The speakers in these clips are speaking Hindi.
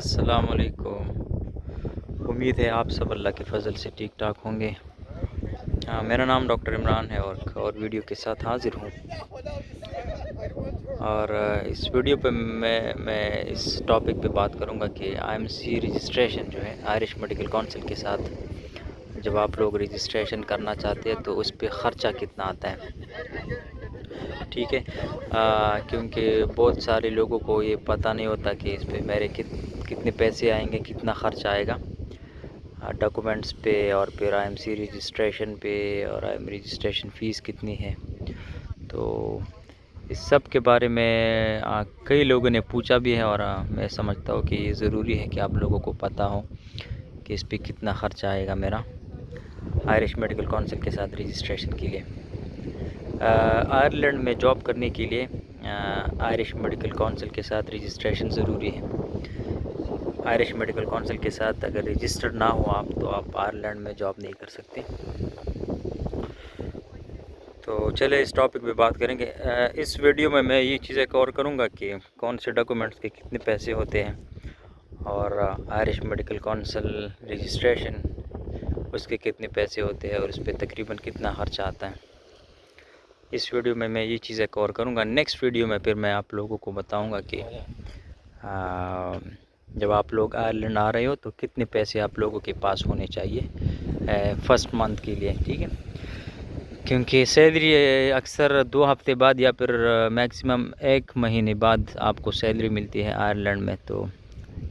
अस्सलामुअलैकुम। उम्मीद है आप सब अल्लाह के फ़ज़ल से ठीक ठाक होंगे। मेरा नाम डॉक्टर इमरान है और वीडियो के साथ हाज़िर हूँ। और इस वीडियो पे मैं इस टॉपिक पे बात करूँगा कि आईएमसी रजिस्ट्रेशन जो है आयरिश मेडिकल काउंसिल के साथ जब आप लोग रजिस्ट्रेशन करना चाहते हैं तो उस पे ख़र्चा कितना आता है, ठीक है। क्योंकि बहुत सारे लोगों को ये पता नहीं होता कि इस पे मेरे कितने पैसे आएंगे, कितना ख़र्च आएगा डॉक्यूमेंट्स पे, और फिर आईएमसी रजिस्ट्रेशन पे, और आईएम रजिस्ट्रेशन फ़ीस कितनी है। तो इस सब के बारे में कई लोगों ने पूछा भी है, और मैं समझता हूँ कि ये ज़रूरी है कि आप लोगों को पता हो कि इस पे कितना ख़र्च आएगा मेरा आयरिश मेडिकल काउंसिल के साथ रजिस्ट्रेशन के लिए। आयरलैंड में जॉब करने के लिए आयरिश मेडिकल काउंसिल के साथ रजिस्ट्रेशन ज़रूरी है। आयरिश मेडिकल काउंसिल के साथ अगर रजिस्टर्ड ना हो आप, तो आप आयरलैंड में जॉब नहीं कर सकते। तो चले इस टॉपिक पे बात करेंगे। इस वीडियो में मैं ये चीज़ें कवर करूँगा कि कौन से डॉक्यूमेंट्स के कितने पैसे होते हैं, और आयरिश मेडिकल काउंसिल रजिस्ट्रेशन उसके कितने पैसे होते हैं, और उस पर तकरीबन कितना खर्चा आता है। इस वीडियो में मैं ये चीज़ें कवर करूँगा। नेक्स्ट वीडियो में फिर मैं आप लोगों को बताऊँगा कि जब आप लोग आयरलैंड आ रहे हो तो कितने पैसे आप लोगों के पास होने चाहिए फ़र्स्ट मंथ के लिए, ठीक है। क्योंकि सैलरी अक्सर 2 हफ्ते बाद या फिर मैक्सिमम 1 महीने बाद आपको सैलरी मिलती है आयरलैंड में। तो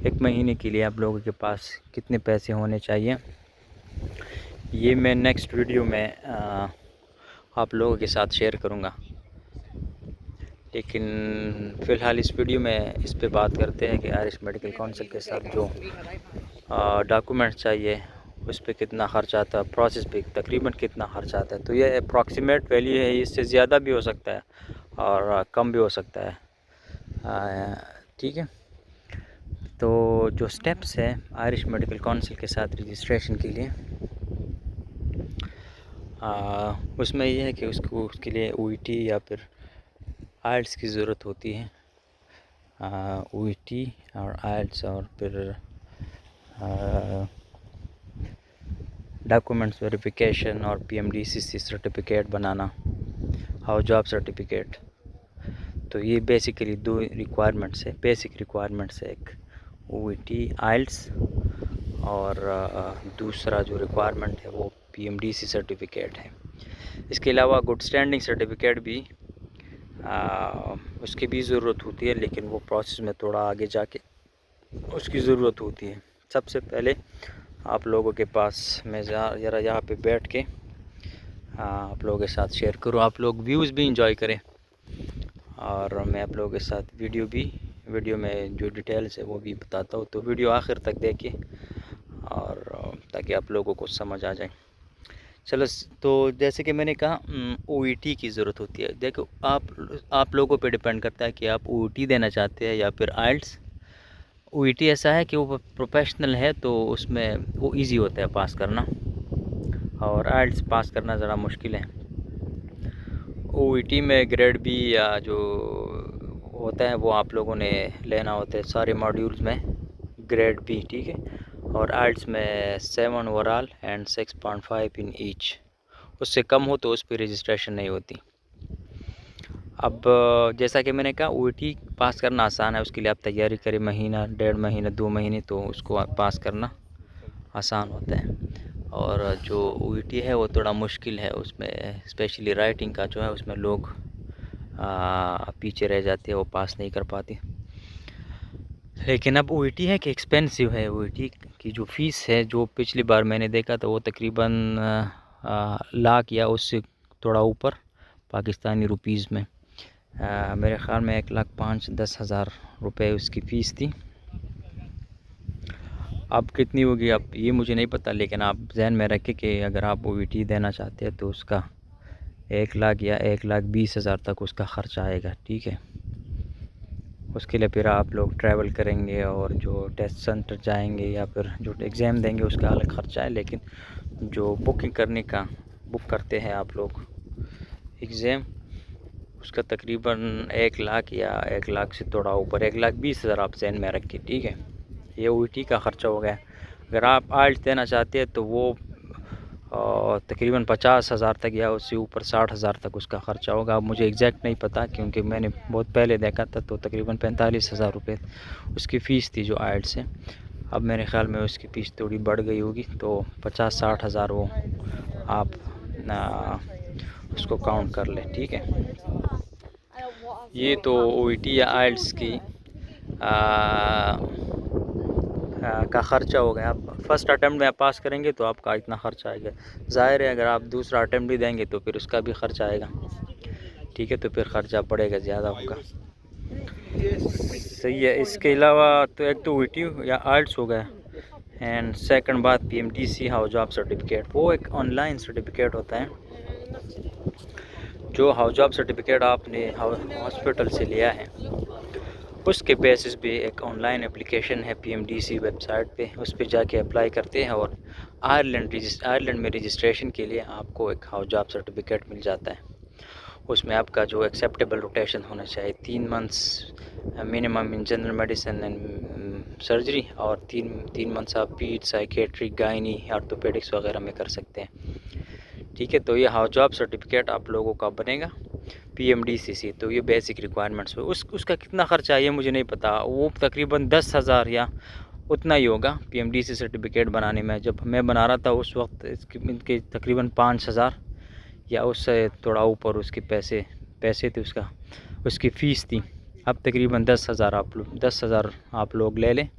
1 महीने के लिए आप लोगों के पास कितने पैसे होने चाहिए, ये मैं नेक्स्ट वीडियो में आप लोगों के साथ शेयर करूँगा। लेकिन फ़िलहाल इस वीडियो में इस पे बात करते हैं कि आयरिश मेडिकल काउंसिल के साथ जो डॉक्यूमेंट्स चाहिए उस पे कितना ख़र्च आता है, प्रोसेस पे तकरीबन कितना ख़र्च आता है। तो ये अप्रॉक्सीमेट वैल्यू है, इससे ज़्यादा भी हो सकता है और कम भी हो सकता है, ठीक है। तो जो स्टेप्स है आयरिश मेडिकल काउंसिल के साथ रजिस्ट्रेशन के लिए, उसमें ये है कि उसके लिए OET या फिर आइल्स की ज़रूरत होती है। OET और आइल्स, और फिर डॉक्यूमेंट्स वेरिफिकेशन और PMDCC सर्टिफिकेट बनाना और जॉब सर्टिफिकेट। तो ये बेसिकली 2 रिक्वायरमेंट्स है, बेसिक रिक्वायरमेंट्स है, एक OET आइल्स, और दूसरा जो रिक्वायरमेंट है वो PMDC सर्टिफिकेट है। इसके अलावा गुड स्टैंडिंग सर्टिफिकेट भी उसकी भी ज़रूरत होती है, लेकिन वो प्रोसेस में थोड़ा आगे जाके उसकी ज़रूरत होती है। सबसे पहले आप लोगों के पास मैं ज़रा यहाँ पे बैठ के आप लोगों के साथ शेयर करूँ, आप लोग व्यूज़ भी इंजॉय करें, और मैं आप लोगों के साथ वीडियो में जो डिटेल्स है वो भी बताता हूँ। तो वीडियो आखिर तक देखें, और ताकि आप लोगों को समझ आ जाए। चलो, तो जैसे कि मैंने कहा OET की ज़रूरत होती है। देखो, आप लोगों पे डिपेंड करता है कि आप OET देना चाहते हैं या फिर आइल्स। OET ऐसा है कि वो प्रोफेशनल है, तो उसमें वो इजी होता है पास करना, और आइल्स पास करना ज़रा मुश्किल है। OET में ग्रेड B या जो होता है वो आप लोगों ने लेना होता है सारे मॉड्यूल्स में, ग्रेड B, ठीक है। और आइल्स में 7 ओवरऑल एंड 6.5 इन ईच। उससे कम हो तो उस पर रजिस्ट्रेशन नहीं होती। अब जैसा कि मैंने कहा, OET पास करना आसान है, उसके लिए आप तैयारी करें महीना, 1.5 महीना, 2 महीने, तो उसको पास करना आसान होता है। और जो OET है वो थोड़ा मुश्किल है, उसमें स्पेशली राइटिंग का जो है उसमें लोग पीछे रह जाते हैं, वो पास नहीं कर पाते। लेकिन अब OET है कि एक्सपेंसिव है। OET की जो फ़ीस है, जो पिछली बार मैंने देखा था, वो तकरीबन लाख या उससे थोड़ा ऊपर पाकिस्तानी रुपीज़ में, मेरे ख़्याल में 1,05,10,000 रुपये उसकी फ़ीस थी। अब कितनी होगी अब ये मुझे नहीं पता, लेकिन आप जहन में रखें कि अगर आप OET देना चाहते हैं तो उसका 1 लाख या 1,20,000 तक उसका ख़र्चा आएगा, ठीक है। उसके लिए फिर आप लोग ट्रैवल करेंगे, और जो टेस्ट सेंटर जाएंगे या फिर जो एग्ज़ाम देंगे उसका अलग ख़र्चा है। लेकिन जो बुक करते हैं आप लोग एग्ज़ाम, उसका तकरीबन 1 लाख या 1 लाख से थोड़ा ऊपर, 1,20,000 आप जहन में रखें, ठीक है। ये OET का ख़र्चा हो गया। अगर आप आइल्स देना चाहते हैं तो वो तकरीबन 50,000 तक या उससे ऊपर 60,000 तक उसका ख़र्चा होगा। अब मुझे एग्जैक्ट नहीं पता क्योंकि मैंने बहुत पहले देखा था, तो तकरीबन 45,000 रुपये उसकी फ़ीस थी जो आइल्स है। अब मेरे ख़्याल में उसकी फ़ीस थोड़ी बढ़ गई होगी, तो 50-60 हज़ार वो आप उसको काउंट कर लें, ठीक है। ये तो OET या आइल्स की का ख़र्चा हो गया। आप फर्स्ट अटैम्प्ट में आप पास करेंगे तो आपका इतना ख़र्चा आएगा। ज़ाहिर है अगर आप दूसरा अटैम्प्ट भी देंगे तो फिर उसका भी ख़र्चा आएगा, ठीक है, तो फिर ख़र्चा बढ़ेगा, ज़्यादा होगा। सही है। इसके अलावा तो एक तो OET या आइल्स हो गया, एंड सेकंड बात PMDC हाउस जॉब सर्टिफिकेट। वो एक ऑनलाइन सर्टिफिकेट होता है। जो हाउस जॉब सर्टिफिकेट आपने हॉस्पिटल से लिया है उसके बेसिस पे एक ऑनलाइन एप्लीकेशन है PMDC वेबसाइट पे, उस पर जाके अप्लाई करते हैं और आयरलैंड में रजिस्ट्रेशन के लिए आपको एक हाउस जॉब सर्टिफिकेट मिल जाता है। उसमें आपका जो एक्सेप्टेबल रोटेशन होना चाहिए 3 months minimum in general medicine and surgery, और तीन मंथ्स आप पीड, साइकेट्रिक, गायनी, ऑर्थोपेडिक्स वगैरह में कर सकते हैं, ठीक है। तो ये हाउस जॉब सर्टिफिकेट आप लोगों का बनेगा PMDC। तो ये बेसिक रिक्वायरमेंट्स हो। उसका कितना ख़र्चा है ये मुझे नहीं पता, वो तकरीबन 10,000 या उतना ही होगा PMDC सर्टिफिकेट बनाने में। जब मैं बना रहा था उस वक्त इनके तकरीबन 5,000 या उससे थोड़ा ऊपर उसके पैसे थे, उसकी फ़ीस थी। अब तकरीबन 10,000 आप लोग ले लें,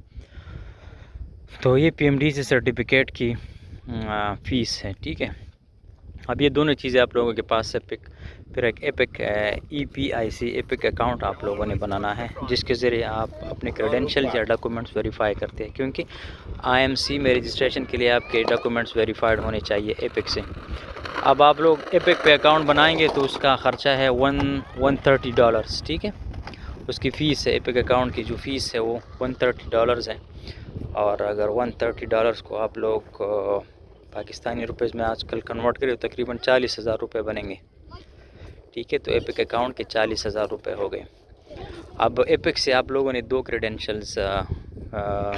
तो ये PMDC सर्टिफिकेट की फ़ीस है, ठीक है। अब ये दोनों चीज़ें आप लोगों के पास है। फिर एक एपिक EPIC एपिक अकाउंट आप लोगों ने बनाना है, जिसके ज़रिए आप अपने क्रेडेंशियल या डॉक्यूमेंट्स वेरीफाई करते हैं, क्योंकि IMC में रजिस्ट्रेशन के लिए आपके डॉक्यूमेंट्स वेरीफाइड होने चाहिए एपिक से। अब आप लोग एपिक पे अकाउंट बनाएंगे तो उसका ख़र्चा है $130, ठीक है। उसकी फ़ीस है, एपिक अकाउंट की जो फ़ीस है वो $130 है। और अगर $130 को आप लोग पाकिस्तानी रुपीज़ में आजकल कन्वर्ट करें तो तकरीबन 40,000 रुपये बनेंगे, ठीक है। तो एपिक अकाउंट के 40,000 रुपये हो गए। अब एपिक से आप लोगों ने 2 क्रेडेंशियल्स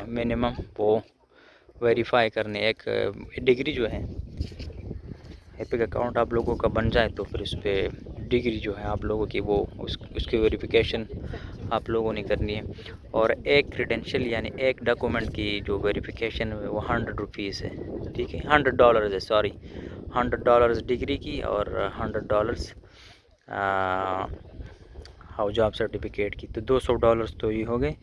मिनिमम वो वेरीफाई करने। एक डिग्री जो है, एपिक अकाउंट आप लोगों का बन जाए तो फिर उस पर डिग्री जो है आप लोगों की वो उसकी वेरिफिकेशन आप लोगों ने करनी है। और एक क्रेडेंशियल यानी एक डॉक्यूमेंट की जो वेरिफिकेशन है वो $100 है, ठीक है, $100 है, सॉरी, $100 डिग्री की और $100 हाउस जॉब सर्टिफिकेट की। तो $200 तो ये हो गए।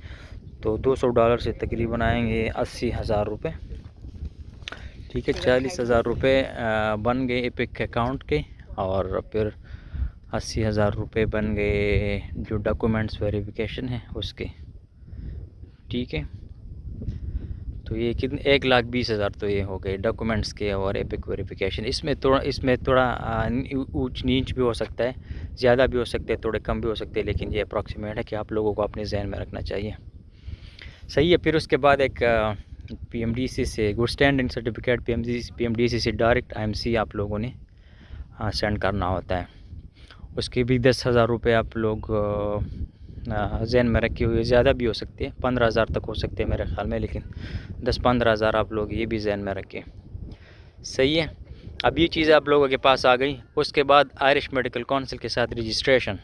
तो $200 से तकरीबन आएंगे 80,000 रुपये, ठीक है। 40,000 रुपये बन गए एपिक अकाउंट के, और फिर 80,000 रुपये बन गए जो डॉक्यूमेंट्स वेरिफिकेशन है उसके, ठीक है। तो ये कितने 1,20,000 तो ये हो गए डॉक्यूमेंट्स के और एपिक वेरिफिकेशन। इसमें थोड़ा ऊंच नीच भी हो सकता है, ज़्यादा भी हो सकते हैं, थोड़े कम भी हो सकते हैं, लेकिन ये अप्रॉक्सीमेट है कि आप लोगों को अपने जहन में रखना चाहिए, सही है। फिर उसके बाद एक PMDC से गुड स्टैंडिंग सर्टिफिकेट PMDC से डायरेक्ट IMC आप लोगों ने सेंड करना होता है। उसके भी 10,000 रुपये आप लोग जहन में रखे हुए, ज़्यादा भी हो सकते हैं, 15,000 तक हो सकते हैं मेरे ख्याल में, लेकिन 10-15,000 आप लोग ये भी जहन में रखें, सही है। अब ये चीज़ें आप लोगों के पास आ गई। उसके बाद आयरिश मेडिकल काउंसिल के साथ रजिस्ट्रेशन,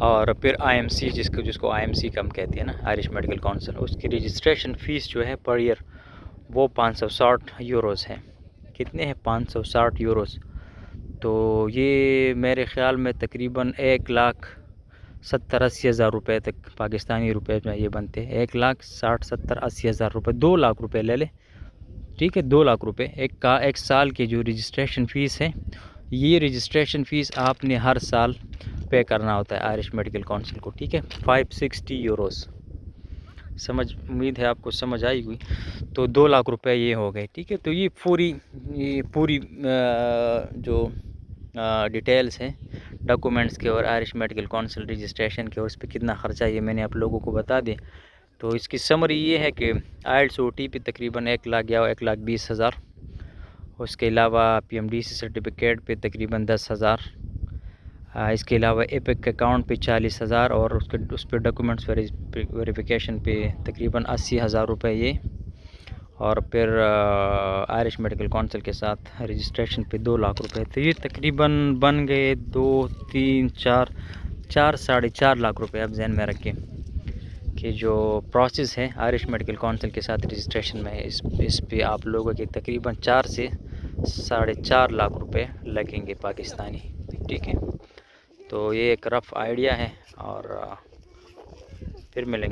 और फिर IMC जिसको IMC कम कहते हैं ना, आयरिश मेडिकल काउंसिल, उसकी रजिस्ट्रेशन फ़ीस जो है पर ईयर वो €560 है। कितने हैं? €560। तो ये मेरे ख़्याल में तकरीबन 1,70,80,000 रुपये तक पाकिस्तानी रुपए में ये बनते हैं। 1,60,70,80,000 रुपये, 2 लाख रुपये ले लें, ठीक है, 2 लाख रुपये एक साल की जो रजिस्ट्रेशन फ़ीस है। ये रजिस्ट्रेशन फ़ीस आपने हर साल पे करना होता है आयरिश मेडिकल काउंसिल को, ठीक है, €560। उम्मीद है आपको समझ आई हुई। तो 2 लाख रुपए ये हो गए, ठीक है। तो ये पूरी जो डिटेल्स हैं डॉक्यूमेंट्स के और आयरिश मेडिकल काउंसिल रजिस्ट्रेशन के और उस पर कितना ख़र्चा है ये मैंने आप लोगों को बता दें। तो इसकी समरी ये है कि आइल्स OT पे तकरीबन 1 लाख या 1,20,000, उसके अलावा PMDC सर्टिफिकेट पे तकरीबन 10,000, इसके अलावा एपिक अकाउंट पे 40,000 और उस पर डॉक्यूमेंट्स वेरिफिकेशन पे तकरीबन 80,000 रुपये ये, और फिर आयरिश मेडिकल काउंसिल के साथ रजिस्ट्रेशन पे 2 लाख रुपए। तो ये तकरीबन बन गए 2 3 4 4 4.5 लाख रुपए। अब जहन में रखें कि जो प्रोसेस है आयरिश मेडिकल काउंसिल के साथ रजिस्ट्रेशन में, इस पे आप लोगों के तकरीबन 4 से 4.5 लाख रुपए लगेंगे पाकिस्तानी। ठीक है, तो ये एक रफ़ आइडिया है और फिर मिलेंगे।